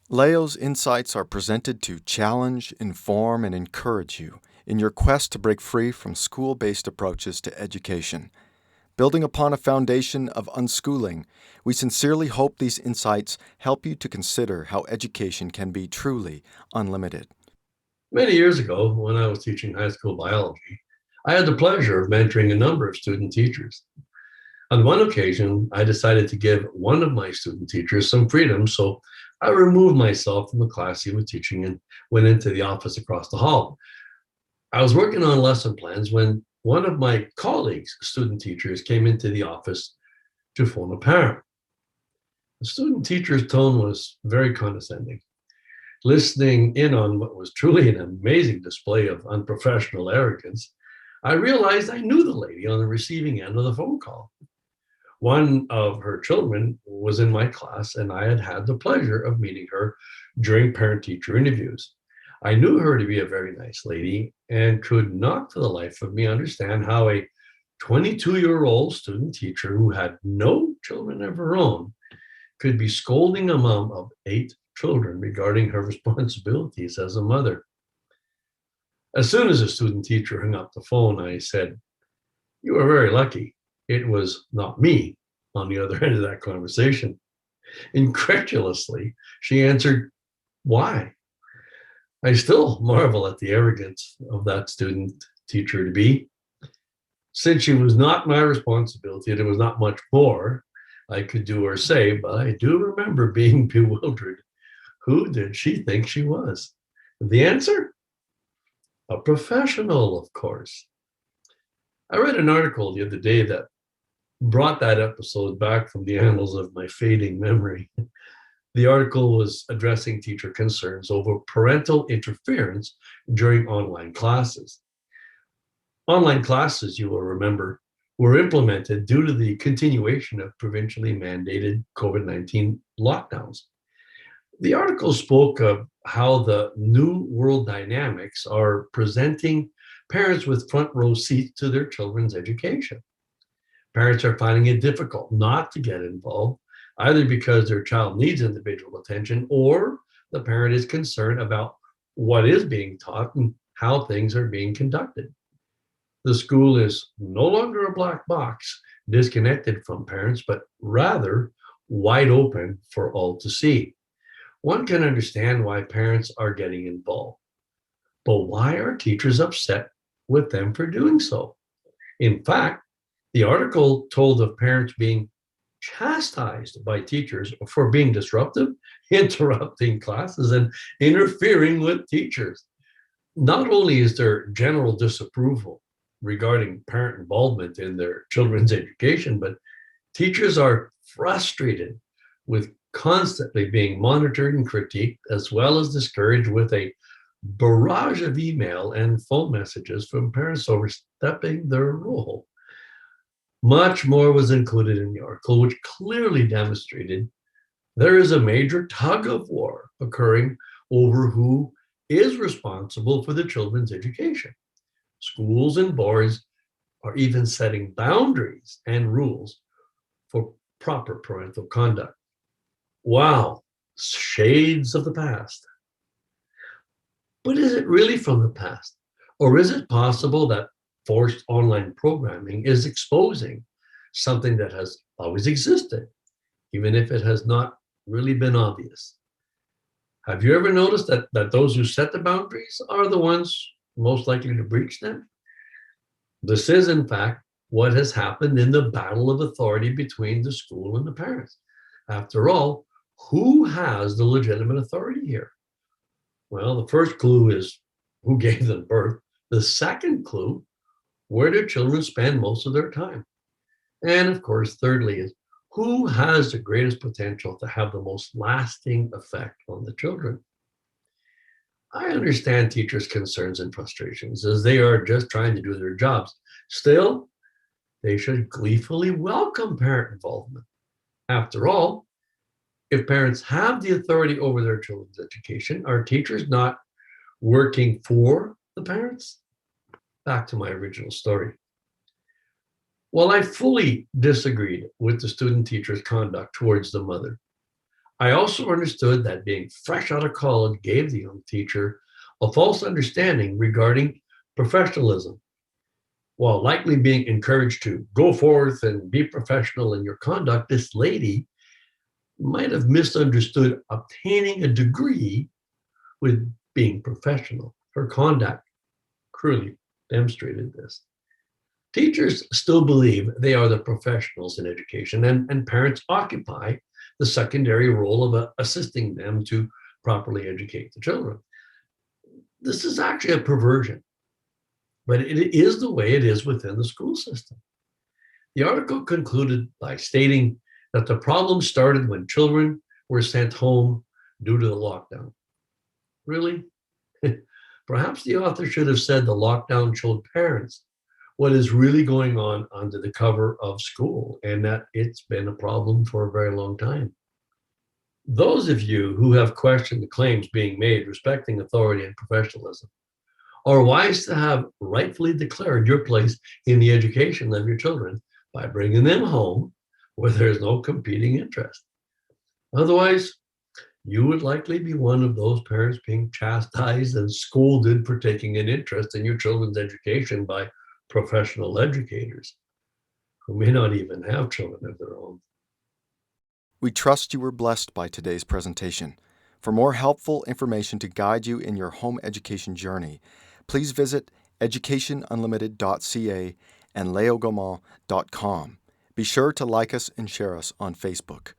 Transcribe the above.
Leo's insights are presented to challenge, inform, and encourage you in your quest to break free from school-based approaches to education. Building upon a foundation of unschooling, we sincerely hope these insights help you to consider how education can be truly unlimited. Many years ago, when I was teaching high school biology, I had the pleasure of mentoring a number of student teachers. On one occasion, I decided to give one of my student teachers some freedom, so I removed myself from the class he was teaching and went into the office across the hall. I was working on lesson plans when one of my colleagues' student teachers came into the office to phone a parent. The student teacher's tone was very condescending. Listening in on what was truly an amazing display of unprofessional arrogance, I realized I knew the lady on the receiving end of the phone call. One of her children was in my class, and I had had the pleasure of meeting her during parent teacher interviews. I knew her to be a very nice lady and could not for the life of me understand how a 22-year-old student teacher who had no children of her own could be scolding a mom of 8 children regarding her responsibilities as a mother. As soon as the student teacher hung up the phone, I said, "You are very lucky. It was not me on the other end of that conversation." Incredulously, she answered, "Why?" I still marvel at the arrogance of that student teacher to be. Since she was not my responsibility, there was not much more I could do or say, but I do remember being bewildered. Who did she think she was? The answer? A professional, of course. I read an article the other day that brought that episode back from the annals of my fading memory. The article was addressing teacher concerns over parental interference during online classes. Online classes, you will remember, were implemented due to the continuation of provincially mandated COVID-19 lockdowns. The article spoke of how the new world dynamics are presenting parents with front row seats to their children's education. Parents are finding it difficult not to get involved, either because their child needs individual attention or the parent is concerned about what is being taught and how things are being conducted. The school is no longer a black box disconnected from parents, but rather wide open for all to see. One can understand why parents are getting involved, but why are teachers upset with them for doing so? In fact, the article told of parents being chastised by teachers for being disruptive, interrupting classes, and interfering with teachers. Not only is there general disapproval regarding parent involvement in their children's education, but teachers are frustrated with constantly being monitored and critiqued, as well as discouraged with a barrage of email and phone messages from parents overstepping their role. Much more was included in the article, which clearly demonstrated there is a major tug of war occurring over who is responsible for the children's education. Schools and boards are even setting boundaries and rules for proper parental conduct. Wow, shades of the past. But is it really from the past? Or is it possible that forced online programming is exposing something that has always existed, even if it has not really been obvious? Have you ever noticed that those who set the boundaries are the ones most likely to breach them? This is, in fact, what has happened in the battle of authority between the school and the parents. After all, who has the legitimate authority here? Well, the first clue is who gave them birth. The second clue, where do children spend most of their time? And of course, thirdly, is who has the greatest potential to have the most lasting effect on the children? I understand teachers' concerns and frustrations as they are just trying to do their jobs. Still, they should gleefully welcome parent involvement. After all, if parents have the authority over their children's education, are teachers not working for the parents? Back to my original story. While I fully disagreed with the student teacher's conduct towards the mother, I also understood that being fresh out of college gave the young teacher a false understanding regarding professionalism. While likely being encouraged to go forth and be professional in your conduct, this lady might have misunderstood obtaining a degree with being professional. Her conduct clearly demonstrated this. Teachers still believe they are the professionals in education, and parents occupy the secondary role of assisting them to properly educate the children. This is actually a perversion, but it is the way it is within the school system. The article concluded by stating that the problem started when children were sent home due to the lockdown. Really? Perhaps the author should have said the lockdown showed parents what is really going on under the cover of school and that it's been a problem for a very long time. Those of you who have questioned the claims being made respecting authority and professionalism are wise to have rightfully declared your place in the education of your children by bringing them home where there's no competing interest. Otherwise, you would likely be one of those parents being chastised and scolded for taking an interest in your children's education by professional educators who may not even have children of their own. We trust you were blessed by today's presentation. For more helpful information to guide you in your home education journey, please visit educationunlimited.ca and leogaumont.com. Be sure to like us and share us on Facebook.